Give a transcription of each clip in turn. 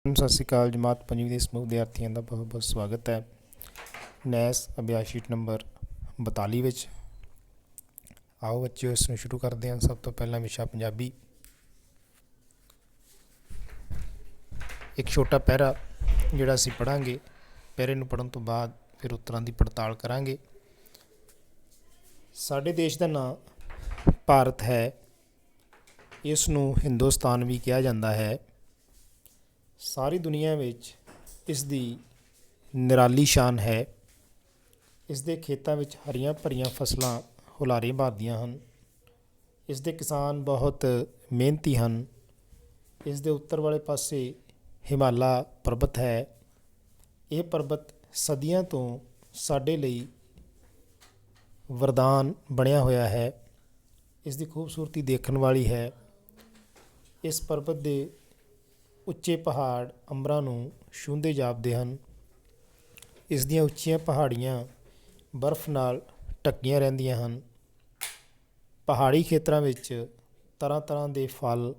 ਸਤਿ ਸ਼੍ਰੀ ਅਕਾਲ। ਜਮਾਤ ਪੰਜਵੀਂ ਦੇ ਸਮੂਹ ਵਿਦਿਆਰਥੀਆਂ ਦਾ ਬਹੁਤ ਬਹੁਤ ਸਵਾਗਤ ਹੈ ਨੈਸ ਅਭਿਆਸ ਸ਼ੀਟ ਨੰਬਰ 42 ਵਿੱਚ। ਆਓ ਬੱਚਿਓ ਇਸ ਨੂੰ ਸ਼ੁਰੂ ਕਰਦੇ ਹਾਂ। ਸਭ ਤੋਂ ਪਹਿਲਾਂ ਵਿਸ਼ਾ ਪੰਜਾਬੀ। ਇੱਕ ਛੋਟਾ ਪਹਿਰਾ ਜਿਹੜਾ ਅਸੀਂ ਪੜ੍ਹਾਂਗੇ। ਪਹਿਰੇ ਨੂੰ ਪੜ੍ਹਨ ਤੋਂ ਬਾਅਦ ਫਿਰ ਉੱਤਰਾਂ ਦੀ ਪੜਤਾਲ ਕਰਾਂਗੇ। ਸਾਡੇ ਦੇਸ਼ ਦਾ ਨਾਂ ਭਾਰਤ ਹੈ। ਇਸ ਨੂੰ ਹਿੰਦੁਸਤਾਨ ਵੀ ਕਿਹਾ ਜਾਂਦਾ ਹੈ। ਸਾਰੀ ਦੁਨੀਆ ਵਿੱਚ ਇਸ ਦੀ ਨਿਰਾਲੀ ਸ਼ਾਨ ਹੈ। ਇਸ ਦੇ ਖੇਤਾਂ ਵਿੱਚ ਹਰੀਆਂ ਭਰੀਆਂ ਫਸਲਾਂ ਹੁਲਾਰੇ ਮਾਰਦੀਆਂ ਹਨ। ਇਸ ਦੇ ਕਿਸਾਨ ਬਹੁਤ ਮਿਹਨਤੀ ਹਨ। ਇਸ ਦੇ ਉੱਤਰ ਵਾਲੇ ਪਾਸੇ ਹਿਮਾਲਾ ਪਰਬਤ ਹੈ। ਇਹ ਪਰਬਤ ਸਦੀਆਂ ਤੋਂ ਸਾਡੇ ਲਈ ਵਰਦਾਨ ਬਣਿਆ ਹੋਇਆ ਹੈ। ਇਸ ਦੀ ਖੂਬਸੂਰਤੀ ਦੇਖਣ ਵਾਲੀ ਹੈ। ਇਸ ਪਰਬਤ ਦੇ ਉੱਚੇ ਪਹਾੜ ਅੰਬਰਾਂ ਨੂੰ ਛੂਹੰਦੇ ਜਾਪਦੇ ਹਨ। ਇਸ ਦੀਆਂ ਉੱਚੀਆਂ ਪਹਾੜੀਆਂ ਬਰਫ਼ ਨਾਲ ਢੱਕੀਆਂ ਰਹਿੰਦੀਆਂ ਹਨ। ਪਹਾੜੀ ਖੇਤਰਾਂ ਵਿੱਚ ਤਰ੍ਹਾਂ ਤਰ੍ਹਾਂ ਦੇ ਫਲ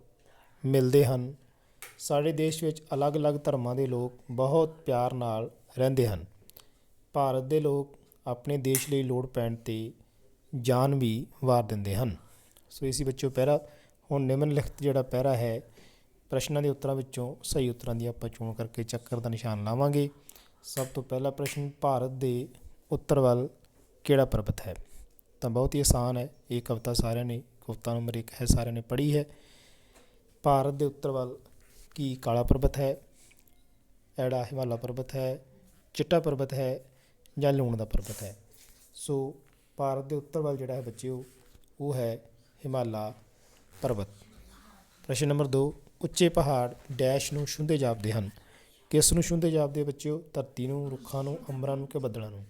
ਮਿਲਦੇ ਹਨ। ਸਾਡੇ ਦੇਸ਼ ਵਿੱਚ ਅਲੱਗ-ਅਲੱਗ ਧਰਮਾਂ ਦੇ ਲੋਕ ਬਹੁਤ ਪਿਆਰ ਨਾਲ ਰਹਿੰਦੇ ਹਨ। ਭਾਰਤ ਦੇ ਲੋਕ ਆਪਣੇ ਦੇਸ਼ ਲਈ ਲੋੜ ਪੈਣ 'ਤੇ ਜਾਨ ਵੀ ਵਾਰ ਦਿੰਦੇ ਹਨ। ਸੋ ਇਸੀ ਬੱਚਿਓ ਪਹਿਰਾ। ਹੁਣ ਨਿਮਨ ਲਿਖਤ ਜਿਹੜਾ ਪਹਿਰਾ ਹੈ, ਪ੍ਰਸ਼ਨਾਂ ਦੇ ਉੱਤਰਾਂ ਵਿੱਚੋਂ ਸਹੀ ਉੱਤਰਾਂ ਦੀ ਆਪਾਂ ਚੋਣ ਕਰਕੇ ਚੱਕਰ ਦਾ ਨਿਸ਼ਾਨ ਲਾਵਾਂਗੇ। ਸਭ ਤੋਂ ਪਹਿਲਾ ਪ੍ਰਸ਼ਨ, ਭਾਰਤ ਦੇ ਉੱਤਰ ਵੱਲ ਕਿਹੜਾ ਪਰਬਤ ਹੈ? ਤਾਂ ਬਹੁਤ ਹੀ ਆਸਾਨ ਹੈ। ਇਹ ਕਵਿਤਾ ਸਾਰਿਆਂ ਨੇ, ਕਵਿਤਾ ਨੰਬਰ 1 ਹੈ, ਸਾਰਿਆਂ ਨੇ ਪੜ੍ਹੀ ਹੈ। ਭਾਰਤ ਦੇ ਉੱਤਰ ਵੱਲ ਕੀ ਕਾਲਾ ਪਰਬਤ ਹੈ, ਐੜਾ ਹਿਮਾਲਾ ਪਰਬਤ ਹੈ, ਚਿੱਟਾ ਪਰਬਤ ਹੈ ਜਾਂ ਲੂਣ ਦਾ ਪਰਬਤ ਹੈ? ਸੋ ਭਾਰਤ ਦੇ ਉੱਤਰ ਵੱਲ ਜਿਹੜਾ ਹੈ ਬੱਚਿਓ ਉਹ ਹੈ ਹਿਮਾਲਾ ਪਰਬਤ। ਪ੍ਰਸ਼ਨ ਨੰਬਰ 2, ਉੱਚੇ ਪਹਾੜ ਡੈਸ਼ ਨੂੰ ਛੂਹੰਦੇ ਜਾਪਦੇ ਹਨ। ਕਿਸ ਨੂੰ ਛੂਹੰਦੇ ਜਾਪਦੇ ਬੱਚਿਓ? ਧਰਤੀ ਨੂੰ, ਰੁੱਖਾਂ ਨੂੰ, ਅੰਬਰਾਂ ਨੂੰ ਕਿ ਬੱਦਲਾਂ ਨੂੰ?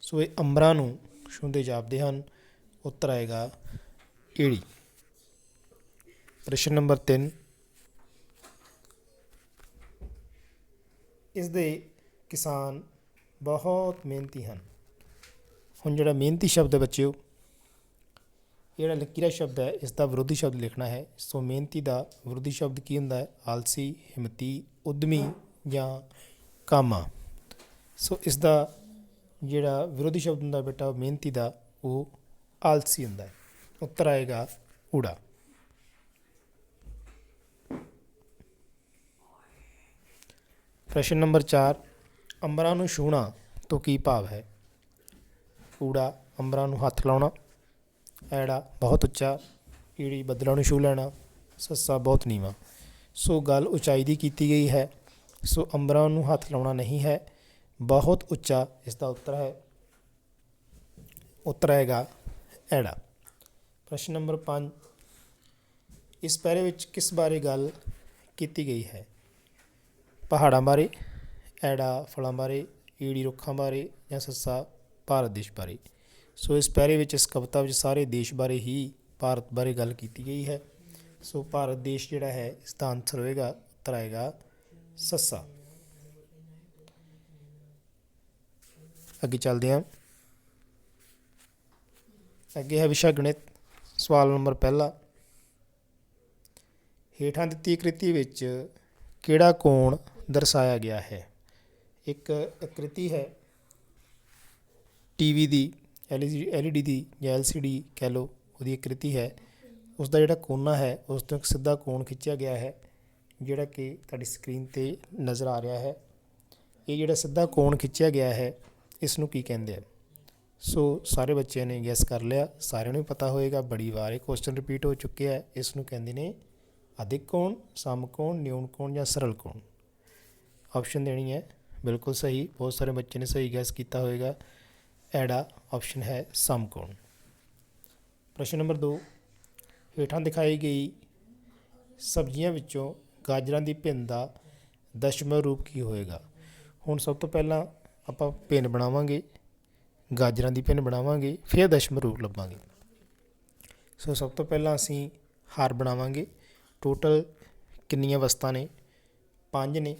ਸੋ ਇਹ ਅੰਬਰਾਂ ਨੂੰ ਛੂਹੰਦੇ ਜਾਪਦੇ ਹਨ। ਉੱਤਰ ਆਏਗਾ ਏੜੀ। ਪ੍ਰਸ਼ਨ ਨੰਬਰ 3, ਇਸ ਦੇ ਕਿਸਾਨ ਬਹੁਤ ਮਿਹਨਤੀ ਹਨ। ਹੁਣ ਜਿਹੜਾ ਮਿਹਨਤੀ ਸ਼ਬਦ ਹੈ ਬੱਚਿਓ, ਜਿਹੜਾ ਲਕੀਰਾ ਸ਼ਬਦ ਹੈ, ਇਸ ਦਾ ਵਿਰੋਧੀ ਸ਼ਬਦ ਲਿਖਣਾ ਹੈ। ਸੋ ਮਿਹਨਤੀ ਦਾ ਵਿਰੋਧੀ ਸ਼ਬਦ ਕੀ ਹੁੰਦਾ ਹੈ? ਆਲਸੀ, ਹਿੰਮਤੀ, ਉਦਮੀ ਜਾਂ ਕਾਮਾ। ਸੋ ਇਸ ਦਾ ਜਿਹੜਾ ਵਿਰੋਧੀ ਸ਼ਬਦ ਹੁੰਦਾ ਬੇਟਾ ਮਿਹਨਤੀ ਦਾ, ਉਹ ਆਲਸੀ ਹੁੰਦਾ ਹੈ। ਉੱਤਰ ਆਏਗਾ ਊੜਾ। ਪ੍ਰਸ਼ਨ ਨੰਬਰ 4, ਅੰਬਰਾਂ ਨੂੰ ਛੂਹਣਾ ਤੋਂ ਕੀ ਭਾਵ ਹੈ? ਊੜਾ ਅੰਬਰਾਂ ਨੂੰ ਹੱਥ ਲਾਉਣਾ, ਐੜਾ ਬਹੁਤ ਉੱਚਾ, ਈੜੀ ਬੱਦਲਾਂ ਨੂੰ ਛੂਹ ਲੈਣਾ, ਸੱਸਾ ਬਹੁਤ ਨੀਵਾਂ। ਸੋ ਗੱਲ ਉਚਾਈ ਦੀ ਕੀਤੀ ਗਈ ਹੈ। ਸੋ ਅੰਬਰਾਂ ਨੂੰ ਹੱਥ ਲਾਉਣਾ ਨਹੀਂ ਹੈ, ਬਹੁਤ ਉੱਚਾ ਇਸ ਦਾ ਉੱਤਰ ਹੈ। ਉੱਤਰ ਆਏਗਾ ਐੜਾ। ਪ੍ਰਸ਼ਨ ਨੰਬਰ 5, ਇਸ ਪਹਿਰੇ ਵਿੱਚ ਕਿਸ ਬਾਰੇ ਗੱਲ ਕੀਤੀ ਗਈ ਹੈ? ਪਹਾੜਾਂ ਬਾਰੇ, ਐੜਾ ਫਲਾਂ ਬਾਰੇ, ਈੜੀ ਰੁੱਖਾਂ ਬਾਰੇ ਜਾਂ ਸੱਸਾ ਭਾਰਤ ਦੇਸ਼ ਬਾਰੇ? ਸੋ ਇਸ ਪਹਿਰੇ ਵਿੱਚ, ਇਸ ਕਵਿਤਾ ਵਿੱਚ ਸਾਰੇ ਦੇਸ਼ ਬਾਰੇ ਹੀ, ਭਾਰਤ ਬਾਰੇ ਗੱਲ ਕੀਤੀ ਗਈ ਹੈ। ਸੋ ਭਾਰਤ ਦੇਸ਼ ਜਿਹੜਾ ਹੈ ਇਸ ਦਾ ਆਨਸਰ ਹੋਏਗਾ, ਉੱਤਰ ਆਏਗਾ ਸੱਸਾ। ਅੱਗੇ ਚੱਲਦੇ ਹਾਂ। ਅੱਗੇ ਹੈ ਵਿਸ਼ਾ ਗਣਿਤ। ਸਵਾਲ ਨੰਬਰ ਪਹਿਲਾ, ਹੇਠਾਂ ਦਿੱਤੀ ਆਕ੍ਰਿਤੀ ਵਿੱਚ ਕਿਹੜਾ ਕੋਣ ਦਰਸਾਇਆ ਗਿਆ ਹੈ? ਇੱਕ ਆਕ੍ਰਿਤੀ ਹੈ ਟੀਵੀ ਦੀ, LED ਦੀ ਜਾਂ LCD ਕਹਿ ਲਓ, ਉਹਦੀ ਆਕ੍ਰਿਤੀ ਹੈ। ਉਸ ਦਾ ਜਿਹੜਾ ਕੋਨਾ ਹੈ ਉਸ ਤੋਂ ਇੱਕ ਸਿੱਧਾ ਕੋਣ ਖਿੱਚਿਆ ਗਿਆ ਹੈ, ਜਿਹੜਾ ਕਿ ਤੁਹਾਡੀ ਸਕਰੀਨ 'ਤੇ ਨਜ਼ਰ ਆ ਰਿਹਾ ਹੈ। ਇਹ ਜਿਹੜਾ ਸਿੱਧਾ ਕੋਣ ਖਿੱਚਿਆ ਗਿਆ ਹੈ, ਇਸ ਨੂੰ ਕੀ ਕਹਿੰਦੇ ਆ? ਸੋ ਸਾਰੇ ਬੱਚਿਆਂ ਨੇ ਗੈਸ ਕਰ ਲਿਆ, ਸਾਰਿਆਂ ਨੂੰ ਪਤਾ ਹੋਏਗਾ, ਬੜੀ ਵਾਰ ਇਹ ਕੁਐਸਚਨ ਰਿਪੀਟ ਹੋ ਚੁੱਕਿਆ ਹੈ। ਇਸ ਨੂੰ ਕਹਿੰਦੇ ਨੇ ਅਧਿਕ ਕੋਣ, ਸਮਕੋਣ, ਨਿਊਨ ਕੋਣ ਜਾਂ ਸਰਲ ਕੋਣ। ਆਪਸ਼ਨ ਦੇਣੀ ਹੈ ਬਿਲਕੁਲ ਸਹੀ। ਬਹੁਤ ਸਾਰੇ ਬੱਚੇ ਨੇ ਸਹੀ ਗੈਸ ਕੀਤਾ ਹੋਏਗਾ। ਐੜਾ ਆਪਸ਼ਨ ਹੈ ਸਮਕੋਣ। ਪ੍ਰਸ਼ਨ ਨੰਬਰ 2, ਹੇਠਾਂ ਦਿਖਾਈ ਗਈ ਸਬਜ਼ੀਆਂ ਵਿੱਚੋਂ ਗਾਜਰਾਂ ਦੀ ਭਿੰਨ ਦਾ ਦਸ਼ਮੇਲ ਰੂਪ ਕੀ ਹੋਏਗਾ? ਹੁਣ ਸਭ ਤੋਂ ਪਹਿਲਾਂ ਆਪਾਂ ਭਿੰਨ ਬਣਾਵਾਂਗੇ, ਗਾਜਰਾਂ ਦੀ ਭਿੰਨ ਬਣਾਵਾਂਗੇ, ਫਿਰ ਦਸ਼ਮੇਲ ਰੂਪ ਲੱਭਾਂਗੇ। ਸੋ ਸਭ ਤੋਂ ਪਹਿਲਾਂ ਅਸੀਂ ਹਰ ਬਣਾਵਾਂਗੇ। ਟੋਟਲ ਕਿੰਨੀਆਂ ਵਸਤਾਂ ਨੇ? 5 ਨੇ।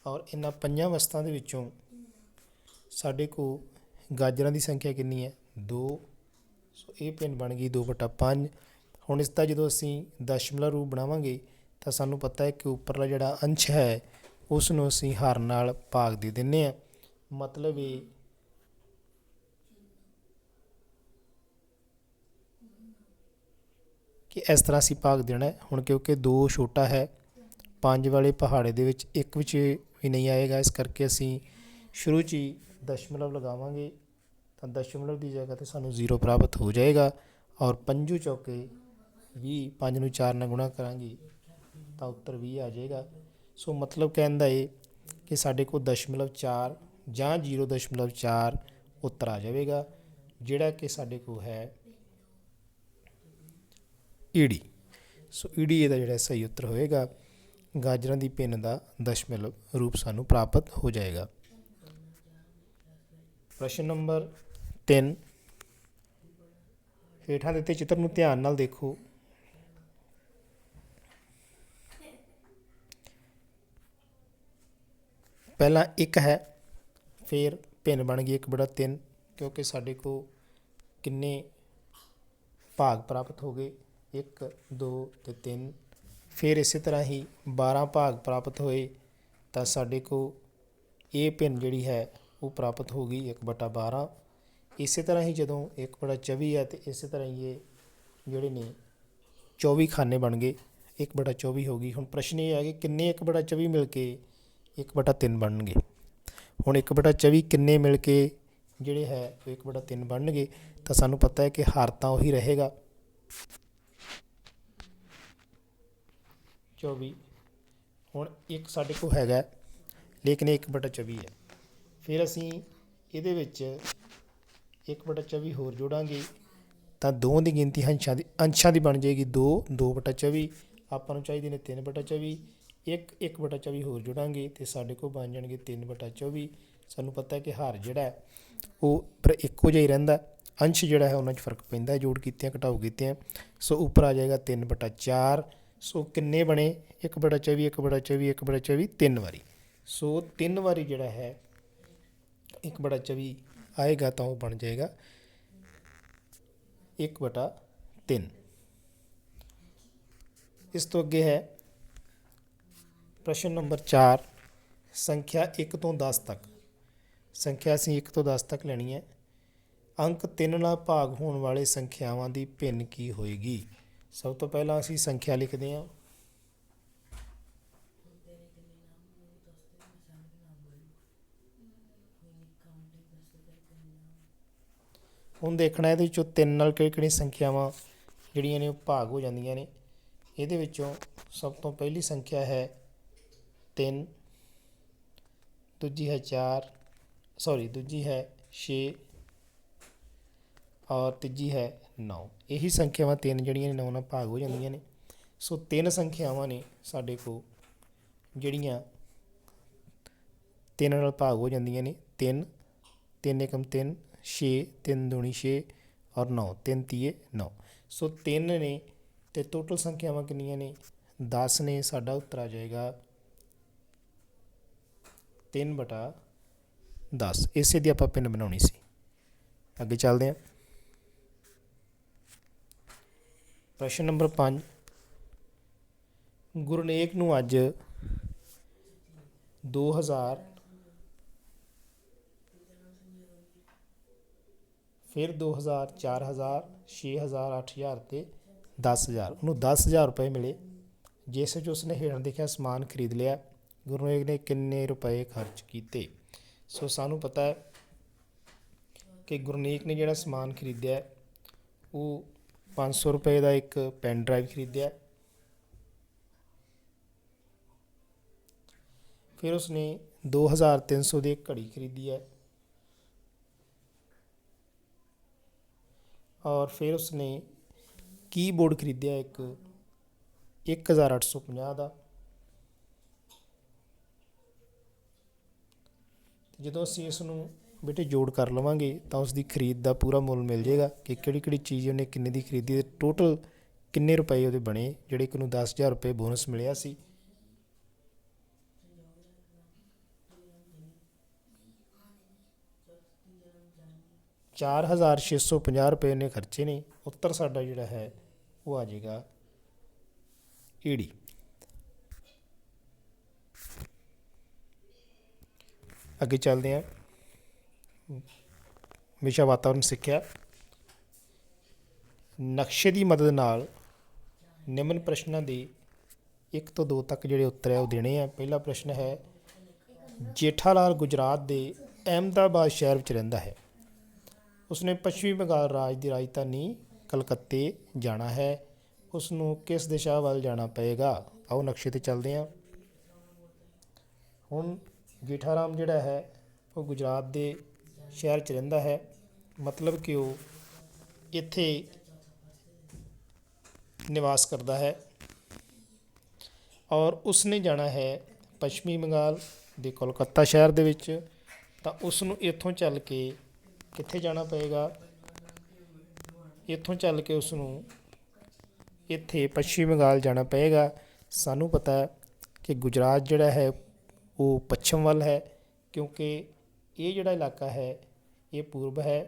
ਔਰ ਇਹਨਾਂ 5 ਵਸਤਾਂ ਦੇ ਵਿੱਚੋਂ ਸਾਡੇ ਕੋਲ ਗਾਜਰਾਂ ਦੀ ਸੰਖਿਆ ਕਿੰਨੀ ਹੈ? 2। ਸੋ ਇਹ ਭਿੰਨ ਬਣ ਗਈ 2/5। ਹੁਣ ਇਸ ਦਾ ਜਦੋਂ ਅਸੀਂ ਦਸ਼ਮਲਵ ਰੂਪ ਬਣਾਵਾਂਗੇ ਤਾਂ ਸਾਨੂੰ ਪਤਾ ਹੈ ਕਿ ਉੱਪਰਲਾ ਜਿਹੜਾ ਅੰਸ਼ ਹੈ ਉਸ ਨੂੰ ਅਸੀਂ ਹਰ ਨਾਲ ਭਾਗ ਦੇ ਦਿੰਦੇ ਹਾਂ। ਮਤਲਬ ਇਹ ਕਿ ਇਸ ਤਰ੍ਹਾਂ ਅਸੀਂ ਭਾਗ ਦੇਣਾ ਹੈ। ਹੁਣ ਕਿਉਂਕਿ 2 ਛੋਟਾ ਹੈ, 5 ਵਾਲੇ ਪਹਾੜੇ ਦੇ ਵਿੱਚ ਇੱਕ ਵਿੱਚ ਵੀ ਨਹੀਂ ਆਏਗਾ, ਇਸ ਕਰਕੇ ਅਸੀਂ ਸ਼ੁਰੂ 'ਚ ਹੀ ਦਸ਼ਮਲਵ ਲਗਾਵਾਂਗੇ ਤਾਂ ਦਸ਼ਮਲਵ ਦੀ ਜਗ੍ਹਾ 'ਤੇ ਸਾਨੂੰ 0 ਪ੍ਰਾਪਤ ਹੋ ਜਾਏਗਾ। ਔਰ 5 ਚੌਕੇ 20, 5 ਨੂੰ 4 ਨਾਲ ਗੁਣਾ ਕਰਾਂਗੇ ਤਾਂ ਉੱਤਰ 20 ਆ ਜਾਏਗਾ। ਸੋ ਮਤਲਬ ਕਹਿਣ ਦਾ ਇਹ ਕਿ ਸਾਡੇ ਕੋਲ 0.4 ਜਾਂ 0.4 ਉੱਤਰ ਆ ਜਾਵੇਗਾ, ਜਿਹੜਾ ਕਿ ਸਾਡੇ ਕੋਲ ਹੈ ਈਡੀ। ਸੋ ਈਡੀ ਇਹਦਾ ਜਿਹੜਾ ਸਹੀ ਉੱਤਰ ਹੋਏਗਾ। ਗਾਜਰਾਂ ਦੀ ਪਿੰਨ ਦਾ ਦਸ਼ਮਲਵ ਰੂਪ ਸਾਨੂੰ ਪ੍ਰਾਪਤ ਹੋ ਜਾਏਗਾ। ਪ੍ਰਸ਼ਨ ਨੰਬਰ 3, ਹੇਠਾਂ ਦਿੱਤੇ ਚਿੱਤਰ ਨੂੰ ਧਿਆਨ ਨਾਲ ਦੇਖੋ। ਪਹਿਲਾਂ 1 ਹੈ, ਫਿਰ ਭਿੰਨ ਬਣ ਗਈ 1/3, ਕਿਉਂਕਿ ਸਾਡੇ ਕੋਲ ਕਿੰਨੇ ਭਾਗ ਪ੍ਰਾਪਤ ਹੋ ਗਏ, 1, 2 ਅਤੇ 3। ਫਿਰ ਇਸੇ ਤਰ੍ਹਾਂ ਹੀ 12 ਭਾਗ ਪ੍ਰਾਪਤ ਹੋਏ ਤਾਂ ਸਾਡੇ ਕੋਲ ਇਹ ਭਿੰਨ ਜਿਹੜੀ ਹੈ ਉਹ ਪ੍ਰਾਪਤ ਹੋ ਗਈ 1/12। ਇਸੇ ਤਰ੍ਹਾਂ ਹੀ ਜਦੋਂ 1/24 ਹੈ ਤਾਂ ਇਸੇ ਤਰ੍ਹਾਂ ਹੀ ਇਹ ਜਿਹੜੇ ਨੇ 24 ਖਾਨੇ ਬਣ ਗਏ, 1/24 ਹੋ ਗਈ। ਹੁਣ ਪ੍ਰਸ਼ਨ ਇਹ ਹੈ ਕਿ ਕਿੰਨੇ 1/24 ਮਿਲ ਕੇ 1/3 ਬਣਨਗੇ। ਹੁਣ 1/24 ਕਿੰਨੇ ਮਿਲ ਕੇ ਜਿਹੜੇ ਹੈ ਉਹ 1/3 ਬਣਨਗੇ, ਤਾਂ ਸਾਨੂੰ ਪਤਾ ਹੈ ਕਿ ਹਰ ਤਾਂ ਉਹੀ ਰਹੇਗਾ 24। ਹੁਣ ਇੱਕ ਸਾਡੇ ਕੋਲ ਹੈਗਾ ਲੇਕਿਨ 1/24 ਹੈ। ਫਿਰ ਅਸੀਂ ਇਹਦੇ ਵਿੱਚ 1/24 ਹੋਰ ਜੋੜਾਂਗੇ ਤਾਂ 2 ਦੀ ਗਿਣਤੀ ਅੰਸ਼ਾਂ ਦੀ ਬਣ ਜਾਏਗੀ 2, 2/24। ਆਪਾਂ ਨੂੰ ਚਾਹੀਦੇ ਨੇ 3/24। 1/24 ਹੋਰ ਜੋੜਾਂਗੇ ਅਤੇ ਸਾਡੇ ਕੋਲ ਬਣ ਜਾਣਗੇ 3/24। ਸਾਨੂੰ ਪਤਾ ਹੈ ਕਿ ਹਰ ਜਿਹੜਾ ਉਹ ਪਰ ਇੱਕੋ ਜਿਹਾ ਹੀ ਰਹਿੰਦਾ, ਅੰਸ਼ ਜਿਹੜਾ ਹੈ ਉਹਨਾਂ 'ਚ ਫਰਕ ਪੈਂਦਾ, ਜੋੜ ਕੀਤਿਆਂ ਘਟਾਓ ਕੀਤਿਆਂ। ਸੋ ਉੱਪਰ ਆ ਜਾਏਗਾ 3/4। ਸੋ ਕਿੰਨੇ ਬਣੇ 1/24, 1/24, 1/24 3 ਵਾਰੀ। ਸੋ 3 ਵਾਰੀ ਜਿਹੜਾ ਹੈ 1/24 ਆਏਗਾ ਤਾਂ ਉਹ ਬਣ ਜਾਏਗਾ 1/3। ਇਸ ਤੋਂ ਅੱਗੇ ਹੈ ਪ੍ਰਸ਼ਨ ਨੰਬਰ 4, ਸੰਖਿਆ 1 ਤੋਂ 10 ਤੱਕ। ਸੰਖਿਆ ਅਸੀਂ 1 ਤੋਂ 10 ਤੱਕ ਲੈਣੀ ਹੈ। ਅੰਕ 3 ਨਾਲ ਭਾਗ ਹੋਣ ਵਾਲੇ ਸੰਖਿਆਵਾਂ ਦੀ ਭਿੰਨ ਕੀ ਹੋਏਗੀ। ਸਭ ਤੋਂ ਪਹਿਲਾਂ ਅਸੀਂ ਸੰਖਿਆ ਲਿਖਦੇ ਹਾਂ। ਹੁਣ ਦੇਖਣਾ ਇਹਦੇ ਵਿੱਚੋਂ 3 ਨਾਲ ਕਿਹੜੀ ਕਿਹੜੀਆਂ ਸੰਖਿਆਵਾਂ ਜਿਹੜੀਆਂ ਨੇ ਉਹ ਭਾਗ ਹੋ ਜਾਂਦੀਆਂ ਨੇ। ਇਹਦੇ ਵਿੱਚੋਂ ਸਭ ਤੋਂ ਪਹਿਲੀ ਸੰਖਿਆ ਹੈ 3, ਦੂਜੀ ਹੈ 4, ਦੂਜੀ ਹੈ 6 ਔਰ ਤੀਜੀ ਹੈ 9। ਇਹੀ ਸੰਖਿਆਵਾਂ 3 ਜਿਹੜੀਆਂ ਨੇ 9 ਨਾਲ ਭਾਗ ਹੋ ਜਾਂਦੀਆਂ ਨੇ। ਸੋ 3 ਸੰਖਿਆਵਾਂ ਨੇ ਸਾਡੇ ਕੋਲ ਜਿਹੜੀਆਂ 3 ਨਾਲ ਭਾਗ ਹੋ ਜਾਂਦੀਆਂ ਨੇ। 3, 3 ਏਕਮ 3, 6, 3 ਦੂਣੀ 6 ਔਰ 9, 3 ਤੀਏ 9। ਸੋ 3 ਨੇ ਅਤੇ ਟੋਟਲ ਸੰਖਿਆਵਾਂ ਕਿੰਨੀਆਂ ਨੇ 10 ਨੇ। ਸਾਡਾ ਉੱਤਰ ਆ ਜਾਏਗਾ 3/10। ਇਸੇ ਦੀ ਆਪਾਂ ਪਿੰਨ ਬਣਾਉਣੀ ਸੀ। ਅੱਗੇ ਚੱਲਦੇ ਹਾਂ। ਪ੍ਰਸ਼ਨ ਨੰਬਰ 5, ਗੁਰਨੇਕ ਨੂੰ ਅੱਜ 2000, ਫਿਰ 2000, 4000, 6000, 8000 ਅਤੇ 10000। ਉਹਨੂੰ 10000 ਰੁਪਏ ਮਿਲੇ, ਜਿਸ ਵਿੱਚ ਉਸਨੇ ਹੇਠਾਂ ਲਿਖਿਆ ਸਮਾਨ ਖਰੀਦ ਲਿਆ। ਗੁਰਨੇਕ ਨੇ ਕਿੰਨੇ ਰੁਪਏ ਖਰਚ ਕੀਤੇ। ਸੋ ਸਾਨੂੰ ਪਤਾ ਹੈ ਕਿ ਗੁਰਨੇਕ ਨੇ ਜਿਹੜਾ ਸਮਾਨ ਖਰੀਦਿਆ ਉਹ 500 ਰੁਪਏ ਦਾ ਇੱਕ ਪੈਨ ਡਰਾਈਵ ਖਰੀਦਿਆ। ਫਿਰ ਉਸਨੇ 2300 ਦੀ ਇੱਕ ਘੜੀ ਖਰੀਦੀ ਹੈ ਔਰ ਫਿਰ ਉਸਨੇ ਕੀਬੋਰਡ ਖਰੀਦਿਆ ਇੱਕ 1850 ਦਾ। ਜਦੋਂ ਅਸੀਂ ਇਸ ਨੂੰ ਬੇਟੇ ਜੋੜ ਕਰ ਲਵਾਂਗੇ ਤਾਂ ਉਸ ਦੀ ਖਰੀਦ ਦਾ ਪੂਰਾ ਮੁੱਲ ਮਿਲ ਜਾਏਗਾ ਕਿ ਕਿਹੜੀ ਕਿਹੜੀ ਚੀਜ਼ ਉਹਨੇ ਕਿੰਨੇ ਦੀ ਖਰੀਦੀ ਅਤੇ ਟੋਟਲ ਕਿੰਨੇ ਰੁਪਏ ਉਹਦੇ ਬਣੇ, ਜਿਹੜੇ ਕਿ ਉਹਨੂੰ 10000 ਰੁਪਏ ਬੋਨਸ ਮਿਲਿਆ ਸੀ। ₹4650 ਰੁਪਏ ਨੇ ਖਰਚੇ ਨੇ। ਉੱਤਰ ਸਾਡਾ ਜਿਹੜਾ ਹੈ ਉਹ ਆ ਜਾਏਗਾ ਈੜੀ। ਅੱਗੇ ਚੱਲਦੇ ਹਾਂ। ਵਿਸ਼ਾ ਵਾਤਾਵਰਨ ਸਿੱਖਿਆ। ਨਕਸ਼ੇ ਦੀ ਮਦਦ ਨਾਲ ਨਿਮਨ ਪ੍ਰਸ਼ਨਾਂ ਦੇ 1 ਤੋਂ 2 ਤੱਕ ਜਿਹੜੇ ਉੱਤਰ ਹੈ ਉਹ ਦੇਣੇ ਆ। ਪਹਿਲਾ ਪ੍ਰਸ਼ਨ ਹੈ, ਜੇਠਾ ਲਾਲ ਗੁਜਰਾਤ ਦੇ ਅਹਿਮਦਾਬਾਦ ਸ਼ਹਿਰ ਵਿੱਚ ਰਹਿੰਦਾ ਹੈ। ਉਸਨੇ ਪੱਛਮੀ ਬੰਗਾਲ ਰਾਜ ਦੀ ਰਾਜਧਾਨੀ ਕਲਕੱਤੇ ਜਾਣਾ ਹੈ। ਉਸ ਨੂੰ ਕਿਸ ਦਿਸ਼ਾ ਵੱਲ ਜਾਣਾ ਪਏਗਾ? ਆਓ ਨਕਸ਼ੇ 'ਤੇ ਚੱਲਦੇ ਹਾਂ। ਹੁਣ ਜੇਠਾ ਰਾਮ ਜਿਹੜਾ ਹੈ ਉਹ ਗੁਜਰਾਤ ਦੇ ਸ਼ਹਿਰ 'ਚ ਰਹਿੰਦਾ ਹੈ, ਮਤਲਬ ਕਿ ਉਹ ਇੱਥੇ ਨਿਵਾਸ ਕਰਦਾ ਹੈ ਔਰ ਉਸਨੇ ਜਾਣਾ ਹੈ ਪੱਛਮੀ ਬੰਗਾਲ ਦੇ ਕੋਲਕਾਤਾ ਸ਼ਹਿਰ ਦੇ ਵਿੱਚ। ਤਾਂ ਉਸ ਨੂੰ ਇੱਥੋਂ ਚੱਲ ਕੇ ਕਿੱਥੇ ਜਾਣਾ ਪਏਗਾ? ਇੱਥੋਂ ਚੱਲ ਕੇ ਉਸ ਨੂੰ ਇੱਥੇ ਪੱਛਮੀ ਬੰਗਾਲ ਜਾਣਾ ਪਏਗਾ। ਸਾਨੂੰ ਪਤਾ ਹੈ ਕਿ ਗੁਜਰਾਤ ਜਿਹੜਾ ਹੈ ਉਹ ਪੱਛਮ ਵੱਲ ਹੈ, ਕਿਉਂਕਿ ਇਹ ਜਿਹੜਾ ਇਲਾਕਾ ਹੈ ਇਹ ਪੂਰਬ ਹੈ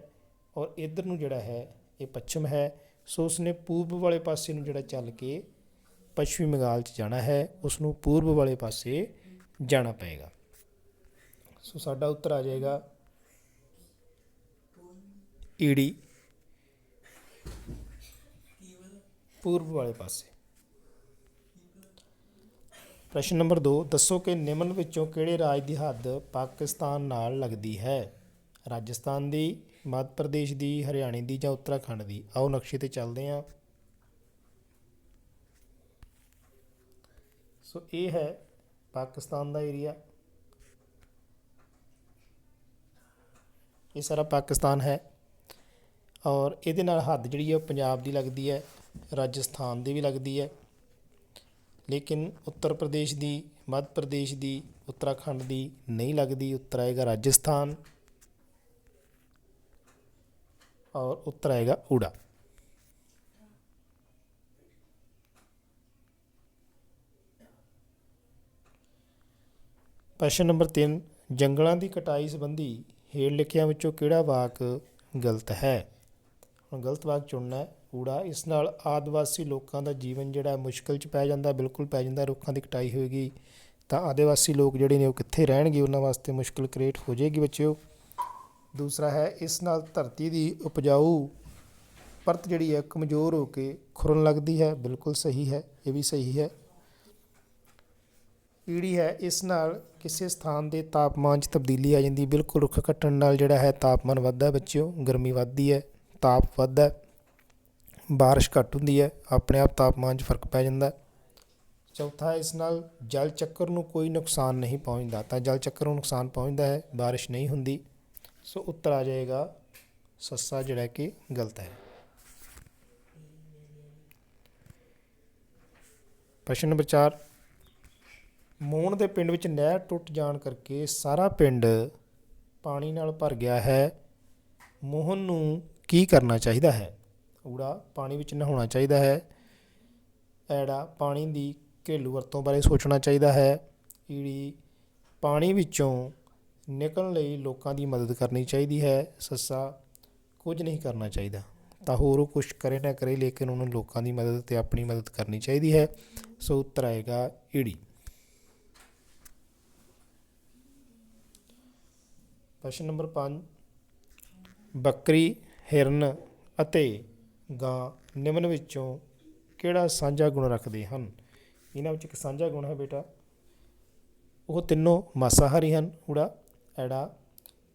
ਔਰ ਇੱਧਰ ਨੂੰ ਜਿਹੜਾ ਹੈ ਇਹ ਪੱਛਮ ਹੈ। ਸੋ ਉਸਨੇ ਪੂਰਬ ਵਾਲੇ ਪਾਸੇ ਨੂੰ ਜਿਹੜਾ ਚੱਲ ਕੇ ਪੱਛਮੀ ਬੰਗਾਲ 'ਚ ਜਾਣਾ ਹੈ, ਉਸ ਨੂੰ ਪੂਰਬ ਵਾਲੇ ਪਾਸੇ ਜਾਣਾ ਪਏਗਾ। ਸੋ ਸਾਡਾ ਉੱਤਰ ਆ ਜਾਏਗਾ ਈੜੀ, ਪੂਰਬ ਵਾਲੇ ਪਾਸੇ। ਪ੍ਰਸ਼ਨ ਨੰਬਰ 2, ਦੱਸੋ ਕਿ ਨਿਮਨ ਵਿੱਚੋਂ ਕਿਹੜੇ ਰਾਜ ਦੀ ਹੱਦ ਪਾਕਿਸਤਾਨ ਨਾਲ ਲੱਗਦੀ ਹੈ? ਰਾਜਸਥਾਨ ਦੀ, ਮੱਧ ਪ੍ਰਦੇਸ਼ ਦੀ, ਹਰਿਆਣੇ ਦੀ ਜਾਂ ਉੱਤਰਾਖੰਡ ਦੀ? ਆਓ ਨਕਸ਼ੇ 'ਤੇ ਚੱਲਦੇ ਹਾਂ। ਸੋ ਇਹ ਹੈ ਪਾਕਿਸਤਾਨ ਦਾ ਏਰੀਆ, ਇਹ ਸਾਰਾ ਪਾਕਿਸਤਾਨ ਹੈ ਔਰ ਇਹਦੇ ਨਾਲ ਹੱਦ ਜਿਹੜੀ ਹੈ ਉਹ ਪੰਜਾਬ ਦੀ ਲੱਗਦੀ ਹੈ, ਰਾਜਸਥਾਨ ਦੀ ਵੀ ਲੱਗਦੀ ਹੈ, ਲੇਕਿਨ ਉੱਤਰ ਪ੍ਰਦੇਸ਼ ਦੀ, ਮੱਧ ਪ੍ਰਦੇਸ਼ ਦੀ, ਉੱਤਰਾਖੰਡ ਦੀ ਨਹੀਂ ਲੱਗਦੀ। ਉੱਤਰ ਆਏਗਾ ਰਾਜਸਥਾਨ ਔਰ ਉੱਤਰ ਆਏਗਾ ਊੜਾ। ਪ੍ਰਸ਼ਨ ਨੰਬਰ 3, ਜੰਗਲਾਂ ਦੀ ਕਟਾਈ ਸੰਬੰਧੀ ਹੇਠ ਲਿਖਿਆਂ ਵਿੱਚੋਂ ਕਿਹੜਾ ਵਾਕ ਗਲਤ ਹੈ? ਹੁਣ ਗਲਤ ਵਾਕ ਚੁਣਨਾ ਹੈ। ਊੜਾ, ਇਸ ਨਾਲ ਆਦਿਵਾਸੀ ਲੋਕਾਂ ਦਾ ਜੀਵਨ ਜਿਹੜਾ ਮੁਸ਼ਕਿਲ 'ਚ ਪੈ ਜਾਂਦਾ, ਬਿਲਕੁਲ ਪੈ ਜਾਂਦਾ। ਰੁੱਖਾਂ ਦੀ ਕਟਾਈ ਹੋਏਗੀ ਤਾਂ ਆਦਿਵਾਸੀ ਲੋਕ ਜਿਹੜੇ ਨੇ ਉਹ ਕਿੱਥੇ ਰਹਿਣਗੇ, ਉਹਨਾਂ ਵਾਸਤੇ ਮੁਸ਼ਕਿਲ ਕ੍ਰੀਏਟ ਹੋ ਜਾਏਗੀ ਬੱਚਿਓ। ਦੂਸਰਾ ਹੈ, ਇਸ ਨਾਲ ਧਰਤੀ ਦੀ ਉਪਜਾਊ ਪਰਤ ਜਿਹੜੀ ਹੈ ਕਮਜ਼ੋਰ ਹੋ ਕੇ ਖੁਰਨ ਲੱਗਦੀ ਹੈ। ਬਿਲਕੁਲ ਸਹੀ ਹੈ, ਇਹ ਵੀ ਸਹੀ ਹੈ। ਈੜੀ ਹੈ, ਇਸ ਨਾਲ ਕਿਸੇ ਸਥਾਨ ਦੇ ਤਾਪਮਾਨ 'ਚ ਤਬਦੀਲੀ ਆ ਜਾਂਦੀ। ਬਿਲਕੁਲ, ਰੁੱਖ ਕੱਟਣ ਨਾਲ ਜਿਹੜਾ ਹੈ ਤਾਪਮਾਨ ਵੱਧਦਾ ਬੱਚਿਓ, ਗਰਮੀ ਵੱਧਦੀ ਹੈ, ਤਾਪ ਵੱਧਦਾ, ਬਾਰਿਸ਼ ਘੱਟ ਹੁੰਦੀ ਹੈ, ਆਪਣੇ ਆਪ ਤਾਪਮਾਨ 'ਚ ਫਰਕ ਪੈ ਜਾਂਦਾ। ਚੌਥਾ, ਇਸ ਨਾਲ ਜਲ ਚੱਕਰ ਨੂੰ ਕੋਈ ਨੁਕਸਾਨ ਨਹੀਂ ਪਹੁੰਚਦਾ। ਤਾਂ ਜਲ ਚੱਕਰ ਨੂੰ ਨੁਕਸਾਨ ਪਹੁੰਚਦਾ ਹੈ, ਬਾਰਿਸ਼ ਨਹੀਂ ਹੁੰਦੀ। ਸੋ ਉੱਤਰ ਆ ਜਾਏਗਾ ਸੱਸਾ, ਜਿਹੜਾ ਕਿ ਗਲਤ ਹੈ। ਪ੍ਰਸ਼ਨ ਨੰਬਰ 4, ਮੋਹਨ ਦੇ ਪਿੰਡ ਵਿੱਚ ਨਹਿਰ ਟੁੱਟ ਜਾਣ ਕਰਕੇ ਸਾਰਾ ਪਿੰਡ ਪਾਣੀ ਨਾਲ ਭਰ ਗਿਆ ਹੈ। ਮੋਹਨ ਨੂੰ ਕੀ ਕਰਨਾ ਚਾਹੀਦਾ ਹੈ? ਊੜਾ, ਪਾਣੀ ਵਿੱਚ ਨਹਾਉਣਾ ਚਾਹੀਦਾ ਹੈ। ਐੜਾ, ਪਾਣੀ ਦੀ ਘਰੇਲੂ ਵਰਤੋਂ ਬਾਰੇ ਸੋਚਣਾ ਚਾਹੀਦਾ ਹੈ। ਈੜੀ, ਪਾਣੀ ਵਿੱਚੋਂ ਨਿਕਲਣ ਲਈ ਲੋਕਾਂ ਦੀ ਮਦਦ ਕਰਨੀ ਚਾਹੀਦੀ ਹੈ। ਸੱਸਾ, ਕੁਝ ਨਹੀਂ ਕਰਨਾ ਚਾਹੀਦਾ। ਤਾਂ ਹੋਰ ਉਹ ਕੁਛ ਕਰੇ ਨਾ ਕਰੇ, ਲੇਕਿਨ ਉਹਨੂੰ ਲੋਕਾਂ ਦੀ ਮਦਦ ਅਤੇ ਆਪਣੀ ਮਦਦ ਕਰਨੀ ਚਾਹੀਦੀ ਹੈ। ਸੋ ਉੱਤਰ ਆਏਗਾ ਈੜੀ। ਪ੍ਰਸ਼ਨ ਨੰਬਰ 5, ਬੱਕਰੀ, ਹਿਰਨ ਅਤੇ ਗਾਂ ਨਿਮਨ ਵਿੱਚੋਂ ਕਿਹੜਾ ਸਾਂਝਾ ਗੁਣ ਰੱਖਦੇ ਹਨ? ਇਹਨਾਂ ਵਿੱਚ ਇੱਕ ਸਾਂਝਾ ਗੁਣ ਹੈ ਬੇਟਾ, ਉਹ ਤਿੰਨੋਂ ਮਾਸਾਹਾਰੀ ਹਨ। ਊੜਾ, ਐੜਾ,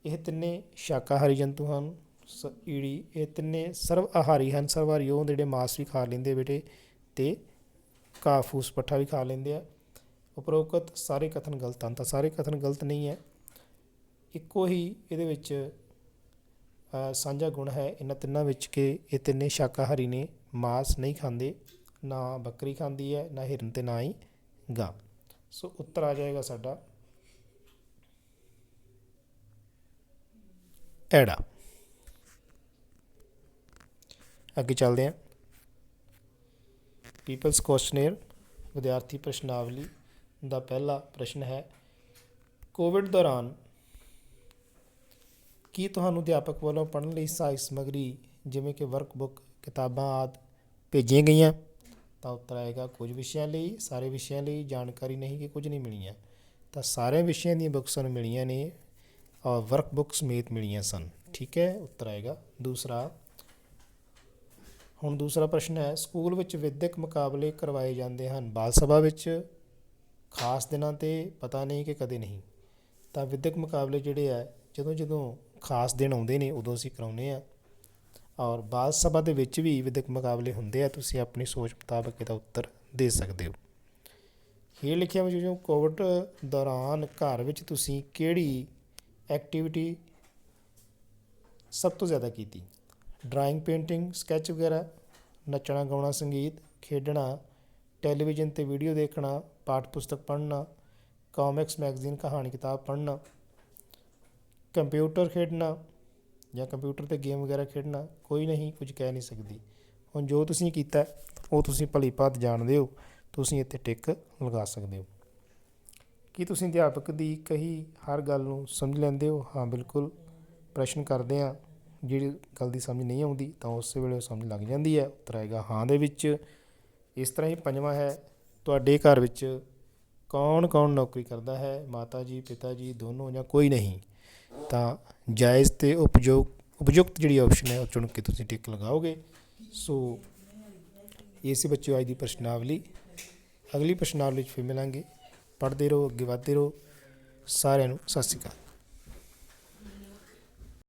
ਇਹ ਤਿੰਨੇ ਸ਼ਾਕਾਹਾਰੀ ਜੰਤੂ ਹਨ। ਈੜੀ, ਇਹ ਤਿੰਨੇ ਸਰਵ ਆਹਾਰੀ ਹਨ। ਸਰਵਆਹਾਰੀ ਉਹ ਜਿਹੜੇ ਮਾਸ ਵੀ ਖਾ ਲੈਂਦੇ ਬੇਟੇ ਅਤੇ ਘਾਹ ਫੂਸ ਪੱਠਾ ਵੀ ਖਾ ਲੈਂਦੇ ਆ। ਉਪਰੋਕਤ ਸਾਰੇ ਕਥਨ ਗਲਤ ਹਨ। ਤਾਂ ਸਾਰੇ ਕਥਨ ਗਲਤ ਨਹੀਂ ਹੈ, ਇੱਕੋ ਹੀ ਇਹਦੇ ਵਿੱਚ ਸਾਂਝਾ ਗੁਣ ਹੈ ਇਹਨਾਂ ਤਿੰਨਾਂ ਵਿੱਚ ਕਿ ਇਹ ਤਿੰਨੇ ਸ਼ਾਕਾਹਾਰੀ ਨੇ, ਮਾਸ ਨਹੀਂ ਖਾਂਦੇ, ਨਾ ਬੱਕਰੀ ਖਾਂਦੀ ਹੈ, ਨਾ ਹਿਰਨ ਅਤੇ ਨਾ ਹੀ ਗਾਂ। ਸੋ ਉੱਤਰ ਆ ਜਾਏਗਾ ਸਾਡਾ ਐੜਾ। ਅੱਗੇ ਚੱਲਦੇ ਹਾਂ। ਪੀਪਲਸ ਕੁਐਸਚਨੇਅਰ ਵਿਦਿਆਰਥੀ ਪ੍ਰਸ਼ਨਾਵਲੀ ਦਾ ਪਹਿਲਾ ਪ੍ਰਸ਼ਨ ਹੈ, ਕੋਵਿਡ ਦੌਰਾਨ ਕੀ ਤੁਹਾਨੂੰ ਅਧਿਆਪਕ ਵੱਲੋਂ ਪੜ੍ਹਨ ਲਈ ਸਹਾਇਕ ਸਮੱਗਰੀ ਜਿਵੇਂ ਕਿ ਵਰਕਬੁੱਕ, ਕਿਤਾਬਾਂ ਆਦਿ ਭੇਜੀਆਂ ਗਈਆਂ? ਤਾਂ ਉੱਤਰ ਆਏਗਾ ਕੁਝ ਵਿਸ਼ਿਆਂ ਲਈ, ਸਾਰੇ ਵਿਸ਼ਿਆਂ ਲਈ ਜਾਣਕਾਰੀ ਨਹੀਂ ਕਿ ਕੁਝ ਨਹੀਂ ਮਿਲੀਆਂ। ਤਾਂ ਸਾਰੇ ਵਿਸ਼ਿਆਂ ਦੀਆਂ ਬੁੱਕਸ ਸਾਨੂੰ ਮਿਲੀਆਂ ਨੇ ਔਰ ਵਰਕ ਬੁੱਕ ਸਮੇਤ ਮਿਲੀਆਂ ਸਨ। ਠੀਕ ਹੈ, ਉੱਤਰ ਆਏਗਾ ਦੂਸਰਾ। ਹੁਣ ਦੂਸਰਾ ਪ੍ਰਸ਼ਨ ਹੈ, ਸਕੂਲ ਵਿੱਚ ਵਿੱਦਿਅਕ ਮੁਕਾਬਲੇ ਕਰਵਾਏ ਜਾਂਦੇ ਹਨ ਬਾਲ ਸਭਾ ਵਿੱਚ, ਖਾਸ ਦਿਨਾਂ 'ਤੇ, ਪਤਾ ਨਹੀਂ ਕਿ ਕਦੇ ਨਹੀਂ। ਤਾਂ ਵਿੱਦਿਅਕ ਮੁਕਾਬਲੇ ਜਿਹੜੇ ਆ ਜਦੋਂ ਜਦੋਂ ਖਾਸ ਦਿਨ ਆਉਂਦੇ ਨੇ ਉਦੋਂ ਅਸੀਂ ਕਰਾਉਂਦੇ ਹਾਂ, ਔਰ ਬਾਲ ਸਭਾ ਦੇ ਵਿੱਚ ਵੀ ਵਿੱਦਿਅਕ ਮੁਕਾਬਲੇ ਹੁੰਦੇ ਆ। ਤੁਸੀਂ ਆਪਣੀ ਸੋਚ ਮੁਤਾਬਕ ਇਹਦਾ ਉੱਤਰ ਦੇ ਸਕਦੇ ਹੋ। ਹੇਠ ਲਿਖਿਆ ਵਿੱਚੋਂ ਕੋਵਿਡ ਦੌਰਾਨ ਘਰ ਵਿੱਚ ਤੁਸੀਂ ਕਿਹੜੀ ਐਕਟੀਵਿਟੀ ਸਭ ਤੋਂ ਜ਼ਿਆਦਾ ਕੀਤੀ? ਡਰਾਇੰਗ, ਪੇਂਟਿੰਗ, ਸਕੈਚ ਵਗੈਰਾ, ਨੱਚਣਾ, ਗਾਉਣਾ, ਸੰਗੀਤ, ਖੇਡਣਾ, ਟੈਲੀਵਿਜ਼ਨ 'ਤੇ ਵੀਡੀਓ ਦੇਖਣਾ, ਪਾਠ ਪੁਸਤਕ ਪੜ੍ਹਨਾ, ਕਾਮਿਕਸ ਮੈਗਜ਼ੀਨ ਕਹਾਣੀ ਕਿਤਾਬ ਪੜ੍ਹਨਾ, ਕੰਪਿਊਟਰ ਖੇਡਣਾ ਜਾਂ ਕੰਪਿਊਟਰ 'ਤੇ ਗੇਮ ਵਗੈਰਾ ਖੇਡਣਾ। ਕੋਈ ਨਹੀਂ, ਕੁਝ ਕਹਿ ਨਹੀਂ ਸਕਦੀ। ਹੁਣ ਜੋ ਤੁਸੀਂ ਕੀਤਾ ਉਹ ਤੁਸੀਂ ਭਲੀ ਭਾਂਤ ਜਾਣਦੇ ਹੋ, ਤੁਸੀਂ ਇੱਥੇ ਟਿਕ ਲਗਾ ਸਕਦੇ ਹੋ। ਕੀ ਤੁਸੀਂ ਅਧਿਆਪਕ ਦੀ ਕਹੀ ਹਰ ਗੱਲ ਨੂੰ ਸਮਝ ਲੈਂਦੇ ਹੋ? ਹਾਂ, ਬਿਲਕੁਲ। ਪ੍ਰਸ਼ਨ ਕਰਦੇ ਹਾਂ, ਜਿਹੜੀ ਗੱਲ ਦੀ ਸਮਝ ਨਹੀਂ ਆਉਂਦੀ ਤਾਂ ਉਸੇ ਵੇਲੇ ਉਹ ਸਮਝ ਲੱਗ ਜਾਂਦੀ ਹੈ। ਉੱਤਰ ਆਏਗਾ ਹਾਂ ਦੇ ਵਿੱਚ। ਇਸ ਤਰ੍ਹਾਂ ਹੀ ਪੰਜਵਾਂ ਹੈ, ਤੁਹਾਡੇ ਘਰ ਵਿੱਚ ਕੌਣ ਕੌਣ ਨੌਕਰੀ ਕਰਦਾ ਹੈ? ਮਾਤਾ ਜੀ, ਪਿਤਾ ਜੀ, ਦੋਨੋਂ ਜਾਂ ਕੋਈ ਨਹੀਂ? ਤਾਂ ਜਾਇਜ਼ ਅਤੇ ਉਪਯੁਕਤ ਜਿਹੜੀ ਆਪਸ਼ਨ ਹੈ ਉਹ ਚੁਣ ਕੇ ਤੁਸੀਂ ਟਿਕ ਲਗਾਓਗੇ। ਸੋ ਇਹ ਸੀ ਬੱਚਿਓ ਅੱਜ ਦੀ ਪ੍ਰਸ਼ਨਾਵਲੀ। ਅਗਲੀ ਪ੍ਰਸ਼ਨਾਵਲੀ 'ਚ ਫਿਰ ਮਿਲਾਂਗੇ। ਪੜ੍ਹਦੇ ਰਹੋ, ਅੱਗੇ ਵੱਧਦੇ ਰਹੋ। ਸਾਰਿਆਂ ਨੂੰ ਸਤਿ ਸ਼੍ਰੀ ਅਕਾਲ।